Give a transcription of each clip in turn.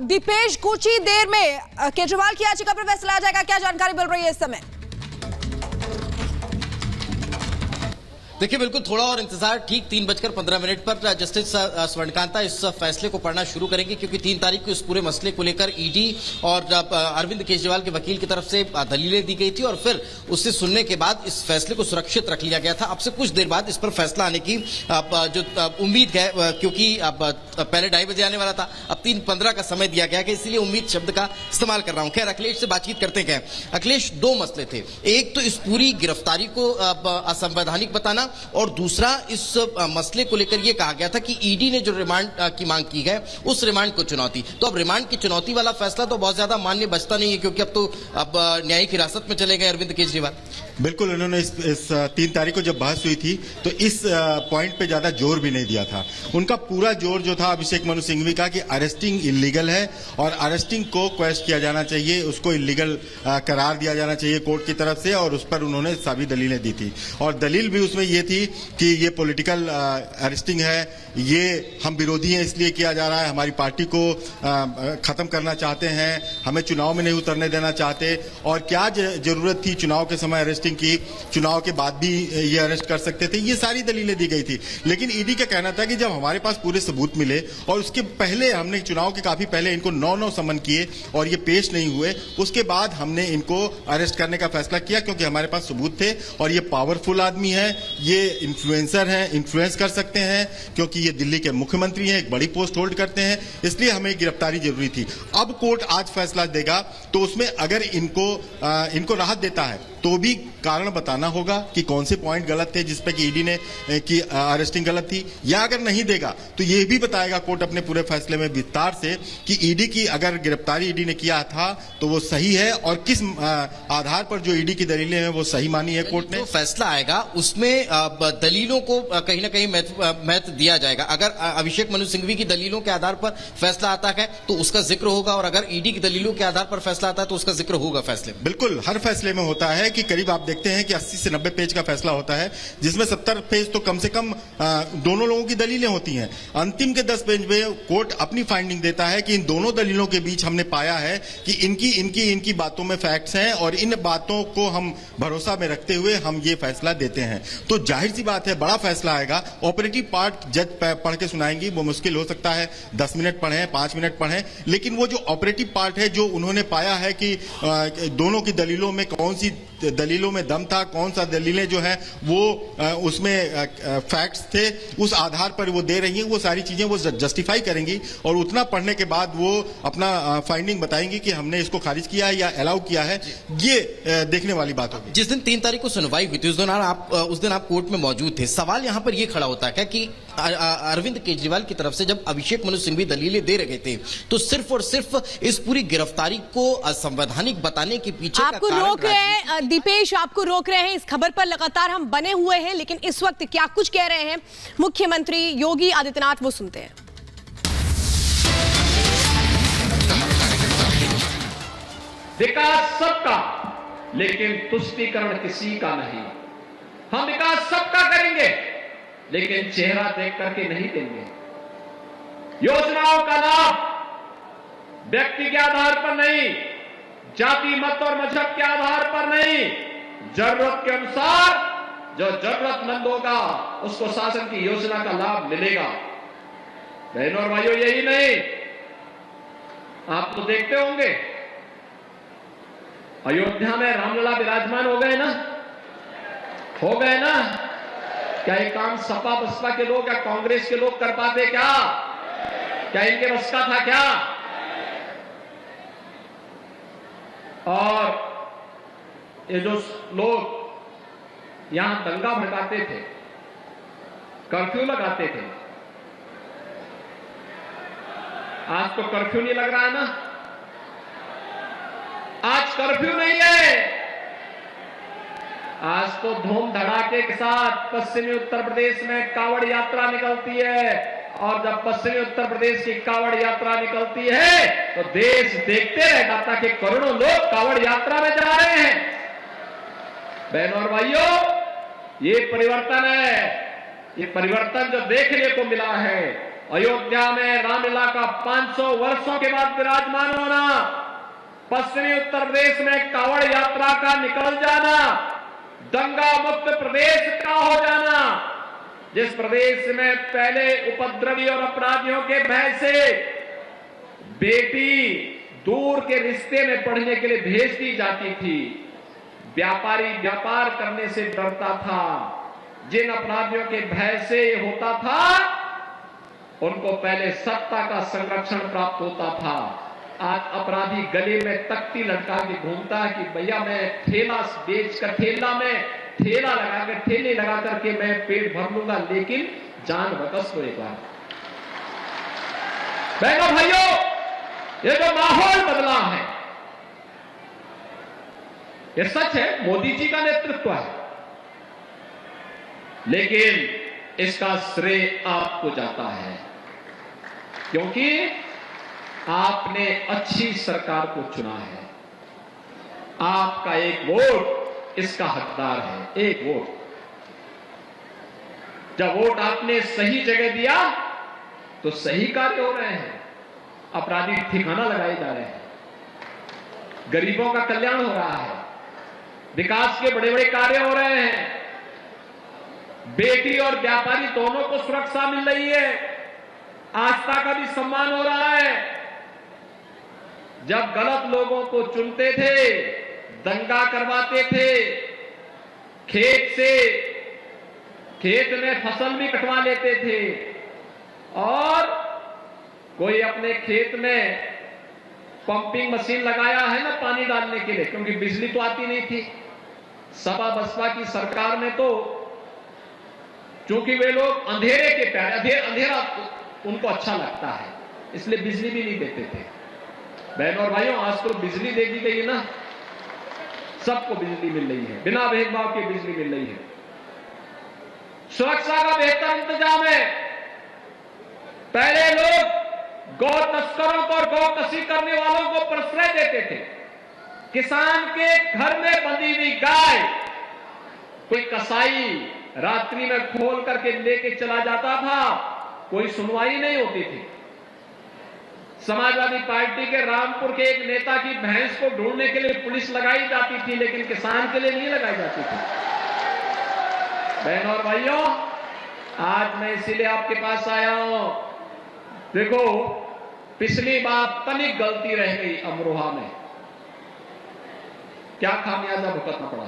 दीपेश, कुछ ही देर में केजरीवाल की याचिका पर फैसला आ जाएगा, क्या जानकारी मिल रही है इस समय? देखिए, बिल्कुल थोड़ा और इंतजार, ठीक 3:15 पर जस्टिस स्वर्णकांता इस फैसले को पढ़ना शुरू करेंगे, क्योंकि 3 तारीख को इस पूरे मसले को लेकर ईडी और अरविंद केजरीवाल के वकील की तरफ से दलीलें दी गई थी और फिर उससे सुनने के बाद इस फैसले को सुरक्षित रख लिया गया था। अब से कुछ देर बाद इस पर फैसला आने की जो उम्मीद है, क्योंकि अब पहले 2:30 बजे आने वाला था, अब 3:15 का समय दिया गया है, इसलिए उम्मीद शब्द का इस्तेमाल कर रहा हूं। खैर, अखिलेश से बातचीत करते हैं। अखिलेश, 2 मसले थे, एक तो इस पूरी गिरफ्तारी को असंवैधानिक बताना और दूसरा इस मसले को लेकर यह कहा गया था कि ईडी ने जो रिमांड की मांग की है उस रिमांड को चुनौती। तो अब रिमांड की चुनौती वाला फैसला तो बहुत ज्यादा मान्य बचता नहीं है, क्योंकि अब न्यायिक हिरासत में चले गए अरविंद केजरीवाल। बिल्कुल, उन्होंने इस 3 तारीख को जब बहस हुई थी तो इस पॉइंट पे ज्यादा जोर भी नहीं दिया था। उनका पूरा जोर जो था अभिषेक मनु सिंघवी का कि अरेस्टिंग इलीगल है और अरेस्टिंग को क्वेश्चन किया जाना चाहिए, उसको इलीगल करार दिया जाना चाहिए कोर्ट की तरफ से, और उस पर उन्होंने सभी दलीलें दी थी। और दलील भी उसमें ये थी कि ये पॉलिटिकल अरेस्टिंग है, ये हम विरोधी हैं इसलिए किया जा रहा है, हमारी पार्टी को खत्म करना चाहते हैं, हमें चुनाव में नहीं उतरने देना चाहते, और क्या जरूरत थी चुनाव के समय अरेस्टिंग की, चुनाव के बाद भी ये अरेस्ट कर सकते थे। ये सारी दलीलें दी गई थी। लेकिन ईडी का कहना था कि जब हमारे पास पूरे सबूत मिले और उसके पहले हमने चुनाव के काफी पहले इनको 9 समन किए और ये पेश नहीं हुए, उसके बाद हमने इनको अरेस्ट करने का फैसला किया, क्योंकि हमारे पास सबूत थे और ये पावरफुल आदमी है, ये इन्फ्लुएंसर हैं, इन्फ्लुएंस कर सकते हैं, क्योंकि ये दिल्ली के मुख्यमंत्री हैं, एक बड़ी पोस्ट होल्ड करते हैं, इसलिए हमें गिरफ्तारी जरूरी थी। अब कोर्ट आज फैसला देगा तो उसमें अगर इनको राहत देता है तो भी कारण बताना होगा कि कौन से पॉइंट गलत थे जिस पे कि ईडी ने की अरेस्टिंग गलत थी, या अगर नहीं देगा तो ये भी बताएगा कोर्ट अपने पूरे फैसले में विस्तार से कि ईडी की अगर गिरफ्तारी ईडी ने किया था तो वो सही है और किस आधार पर जो ईडी की दलीलें हैं वो सही मानी है कोर्ट ने। जो फैसला आएगा उसमें दलीलों को कहीं ना कहीं महत्व दिया जाएगा। अगर अभिषेक मनु सिंघवी की दलीलों के आधार पर फैसला आता है तो उसका जिक्र होगा, और अगर ईडी की दलीलों के आधार पर फैसला आता है तो उसका जिक्र होगा फैसले में। बिल्कुल, हर फैसले में होता है कि करीब आप देखते हैं कि 80 से 90 पेज का फैसला होता है, जिसमें 70 पेज तो कम से कम दोनों लोगों की दलीलें होती हैं। अंतिम के 10 पेज में कोर्ट अपनी फाइंडिंग देता है कि इन दोनों दलीलों के बीच हमने पाया है कि इनकी बातों में फैक्ट्स हैं और इन बातों को हम भरोसा में रखते हुए हम ये फैसला देते हैं। तो जाहिर सी बात है, बड़ा फैसला आएगा। ऑपरेटिव पार्ट जज पढ़ के सुनाएंगी, वो मुश्किल हो सकता है 10 मिनट पढ़ें, 5 मिनट पढ़ें, लेकिन वो जो ऑपरेटिव पार्ट है, जो उन्होंने पाया है कि दोनों की दलीलों में कौन सी दलीलों में दम था, कौन सा दलीलें जो है वो उसमें फैक्ट्स थे, उस आधार पर वो दे रही हैं, वो सारी चीजें वो जस्टिफाई करेंगी और उतना पढ़ने के बाद वो अपना फाइंडिंग बताएंगी कि हमने इसको खारिज किया है या अलाउ किया है। ये देखने वाली बात होगी। जिस दिन 3 तारीख को सुनवाई हुई थी उस दिन आप कोर्ट में मौजूद थे। सवाल यहां पर यह खड़ा होता है कि अरविंद केजरीवाल की तरफ से जब अभिषेक मनु सिंघवी दलीलें दे रहे थे तो सिर्फ और सिर्फ इस पूरी गिरफ्तारी को असंवैधानिक बताने के पीछे आपको रोक रहे हैं दीपेश, आपको रोक रहे हैं। इस खबर पर लगातार हम बने हुए हैं, लेकिन इस वक्त क्या कुछ कह रहे हैं मुख्यमंत्री योगी आदित्यनाथ, वो सुनते हैं। विकास सबका, लेकिन तुष्टीकरण किसी का नहीं। हम विकास सबका करेंगे, लेकिन चेहरा देख करके नहीं देंगे। योजनाओं का लाभ व्यक्ति के आधार पर नहीं, जाति मत और मजहब के आधार पर नहीं, जरूरत के अनुसार जो जरूरतमंद होगा उसको शासन की योजना का लाभ मिलेगा। बहनों और भाइयों, यही नहीं, आप तो देखते होंगे अयोध्या में रामलला विराजमान हो गए ना, हो गए ना। क्या ये काम सपा बसपा के लोग या कांग्रेस के लोग कर पाते? क्या इनके बस का था क्या? और ये जो लोग यहां दंगा भड़काते थे, कर्फ्यू लगाते थे, आज तो कर्फ्यू नहीं लग रहा है ना। आज कर्फ्यू नहीं है, आज तो धूम धड़ाके के साथ पश्चिमी उत्तर प्रदेश में कावड़ यात्रा निकलती है, और जब पश्चिमी उत्तर प्रदेश की कावड़ यात्रा निकलती है तो देश देखते रह जाता कि करोड़ों लोग कावड़ यात्रा में जा रहे हैं। बहनों और भाइयों, ये परिवर्तन है, ये परिवर्तन जो देखने को मिला है अयोध्या में रामलला का 500 वर्षों के बाद विराजमान होना, पश्चिमी उत्तर प्रदेश में कांवड़ यात्रा का निकल जाना, दंगा मुक्त प्रदेश का हो जाना, जिस प्रदेश में पहले उपद्रवी और अपराधियों के भय से बेटी दूर के रिश्ते में पढ़ने के लिए भेज दी जाती थी, व्यापारी व्यापार करने से डरता था, जिन अपराधियों के भय से होता था उनको पहले सत्ता का संरक्षण प्राप्त होता था। आज अपराधी गले में तख्ती लटका के घूमता है कि भैया मैं ठेला बेचकर ठेला लगाकर ठेले लगा करके मैं पेट भर लूंगा, लेकिन जान बकस हो एक बार। बहनों भाइयों, ये जो माहौल बदला है ये सच है, मोदी जी का नेतृत्व है, लेकिन इसका श्रेय आपको जाता है, क्योंकि आपने अच्छी सरकार को चुना है। आपका एक वोट इसका हकदार है, एक वोट। जब वोट आपने सही जगह दिया तो सही कार्य हो रहे हैं, अपराधी ठिकाना लगाए जा रहे हैं, गरीबों का कल्याण हो रहा है, विकास के बड़े बड़े कार्य हो रहे हैं, बेटी और व्यापारी दोनों को सुरक्षा मिल रही है, आस्था का भी सम्मान हो रहा है। जब गलत लोगों को चुनते थे, दंगा करवाते थे, खेत में फसल भी कटवा लेते थे, और कोई अपने खेत में पंपिंग मशीन लगाया है ना पानी डालने के लिए, क्योंकि बिजली तो आती नहीं थी। सपा बसपा की सरकार में तो चूंकि वे लोग अंधेरे के प्यारे, अंधेरा उनको अच्छा लगता है, इसलिए बिजली भी नहीं देते थे। बहनों और भाइयों, आज तो बिजली दे दी गई है ना, सबको बिजली मिल रही है, बिना भेदभाव के बिजली मिल रही है, सुरक्षा का बेहतर इंतजाम है। पहले लोग गौ तस्करों को और गौ कसी करने वालों को प्रश्रय देते थे। किसान के घर में बंधी हुई गाय कोई कसाई रात्रि में खोल करके लेके चला जाता था, कोई सुनवाई नहीं होती थी। समाजवादी पार्टी के रामपुर के एक नेता की भैंस को ढूंढने के लिए पुलिस लगाई जाती थी, लेकिन किसान के लिए नहीं लगाई जाती थी। बहनों और भाइयों, आज मैं इसीलिए आपके पास आया हूं। देखो, पिछली बार तनिक गलती रह गई अमरोहा में, क्या खामियाजा भुगतना पड़ा।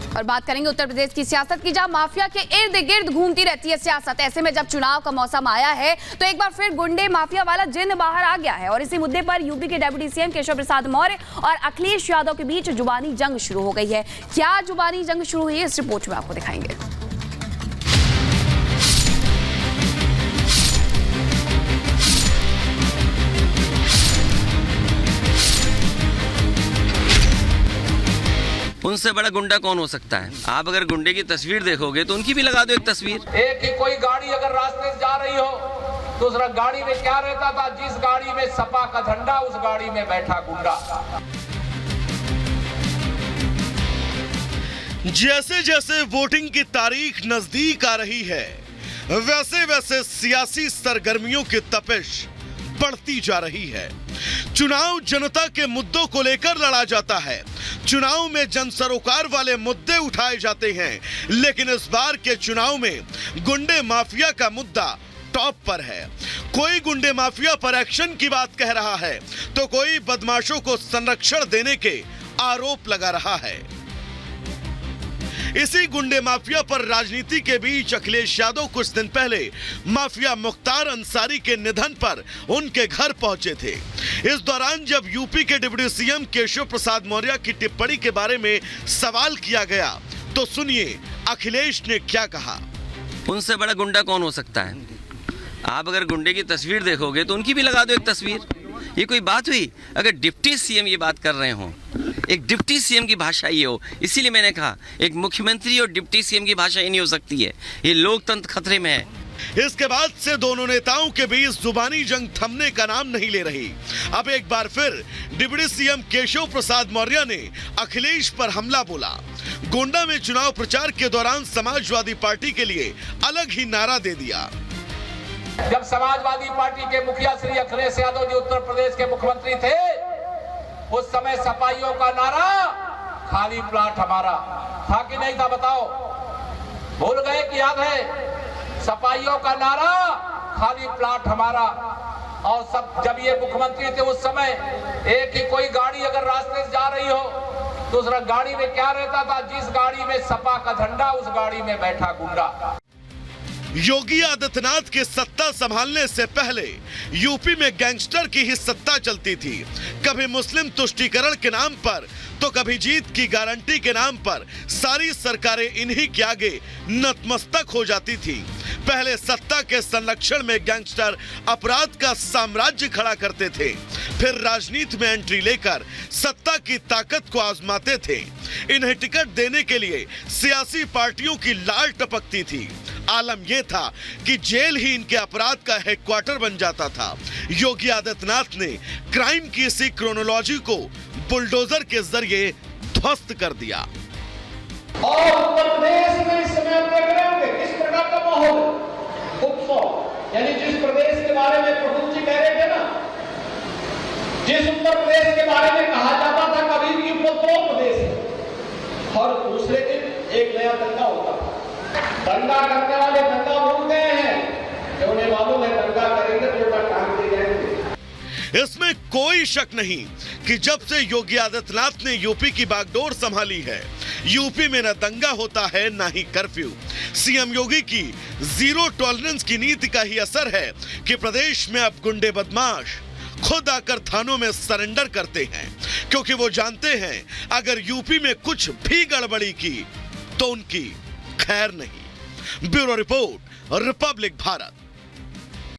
और बात करेंगे उत्तर प्रदेश की सियासत की, जहां माफिया के इर्द गिर्द घूमती रहती है सियासत। ऐसे में जब चुनाव का मौसम आया है तो एक बार फिर गुंडे माफिया वाला जिन्न बाहर आ गया है, और इसी मुद्दे पर यूपी के डिप्टी सीएम केशव प्रसाद मौर्य और अखिलेश यादव के बीच जुबानी जंग शुरू हो गई है। क्या जुबानी जंग शुरू हुई है, इस रिपोर्ट में आपको दिखाएंगे। उनसे बड़ा गुंडा कौन हो सकता है? आप अगर गुंडे की तस्वीर देखोगे तो उनकी भी लगा दो एक तस्वीर। एक ही कोई गाड़ी अगर रास्ते से जा रही हो, दूसरा गाड़ी में क्या रहता था, जिस गाड़ी में सपा का झंडा उस गाड़ी में बैठा गुंडा। जैसे जैसे वोटिंग की तारीख नजदीक आ रही है, वैसे वैसे सियासी सरगर्मियों की तपिश बढ़ती जा रही है। चुनाव जनता के मुद्दों को लेकर लड़ा जाता है, चुनाव में जन सरोकार वाले मुद्दे उठाए जाते हैं, लेकिन इस बार के चुनाव में गुंडे माफिया का मुद्दा टॉप पर है। कोई गुंडे माफिया पर एक्शन की बात कह रहा है तो कोई बदमाशों को संरक्षण देने के आरोप लगा रहा है। इसी गुंडे माफिया पर राजनीति के बीच अखिलेश यादव कुछ दिन पहले माफिया मुख्तार अंसारी के निधन पर उनके घर पहुंचे थे। इस दौरान जब यूपी के डिप्टी सीएम केशव प्रसाद मौर्य की टिप्पणी के बारे में सवाल किया गया तो सुनिए अखिलेश ने क्या कहा। उनसे बड़ा गुंडा कौन हो सकता है? आप अगर गुंडे की तस्वीर देखोगे तो उनकी भी लगा दो एक तस्वीर। ये कोई बात हुई? अगर डिप्टी सीएम ये बात कर रहे हो, एक डिप्टी सीएम की भाषा ये हो, इसीलिए मैंने कहा एक मुख्यमंत्री और डिप्टी सीएम की भाषा ये नहीं हो सकती है, ये लोकतंत्र खतरे में है। इसके बाद से दोनों नेताओं के बीच जुबानी जंग थमने का नाम नहीं ले रही। अब एक बार फिर डिप्टी सीएम केशव प्रसाद मौर्य ने अखिलेश पर हमला बोला। गोंडा में चुनाव प्रचार के दौरान समाजवादी पार्टी के लिए अलग ही नारा दे दिया। जब समाजवादी पार्टी के मुखिया श्री अखिलेश यादव जी उत्तर प्रदेश के मुख्यमंत्री थे, उस समय सपाइयों का नारा खाली प्लाट हमारा था कि नहीं था? बताओ, भूल गए कि याद है? सपाइयों का नारा खाली प्लाट हमारा। और सब जब ये मुख्यमंत्री थे उस समय, एक ही कोई गाड़ी अगर रास्ते से जा रही हो तो उस गाड़ी में क्या रहता था? जिस गाड़ी में सपा का झंडा, उस गाड़ी में बैठा गुंडा। योगी आदित्यनाथ के सत्ता संभालने से पहले यूपी में गैंगस्टर की ही सत्ता चलती थी। कभी मुस्लिम तुष्टीकरण के नाम पर तो कभी जीत की गारंटी के नाम पर सारी सरकारें इन्हीं के आगे नतमस्तक हो जाती थी। पहले सत्ता के संरक्षण में गैंगस्टर अपराध का साम्राज्य खड़ा करते थे, फिर राजनीति में एंट्री लेकर सत्ता की ताकत को आजमाते थे। इन्हें टिकट देने के लिए सियासी पार्टियों की लाल टपकती थी। आलम यह था कि जेल ही इनके अपराध का हेडक्वार्टर बन जाता था। योगी आदित्यनाथ ने क्राइम की इसी क्रोनोलॉजी को बुलडोजर के जरिए ध्वस्त कर दिया। और उत्तर प्रदेश में इस समय आप देख रहे होंगे किस प्रकार का माहौल है। उत्सव, यानी जिस प्रदेश के बारे में प्रभु जी कह रहे थे ना, जिस उत्तर प्रदेश के बारे में कहा जाता था कभी भी वो दो प्रदेश है, और दूसरे दिन एक नया दंगा होता था। दंगा करने वाले दंगा भूल गए हैं, जो उन्हें मालूम है दंगा करेंगे तो उनका काम दे जाएंगे। इसमें कोई शक नहीं कि जब से योगी आदित्यनाथ ने यूपी की बागडोर संभाली है, यूपी में न दंगा होता है न ही कर्फ्यू। सीएम योगी की जीरो टॉलरेंस की नीति का ही असर है कि प्रदेश में अब गुंडे बदमाश खुद आकर थानों में सरेंडर करते हैं, क्योंकि वो जानते हैं अगर यूपी में कुछ भी गड़बड़ी की तो उनकी खैर नहीं। Bureau report, Republic Bharat.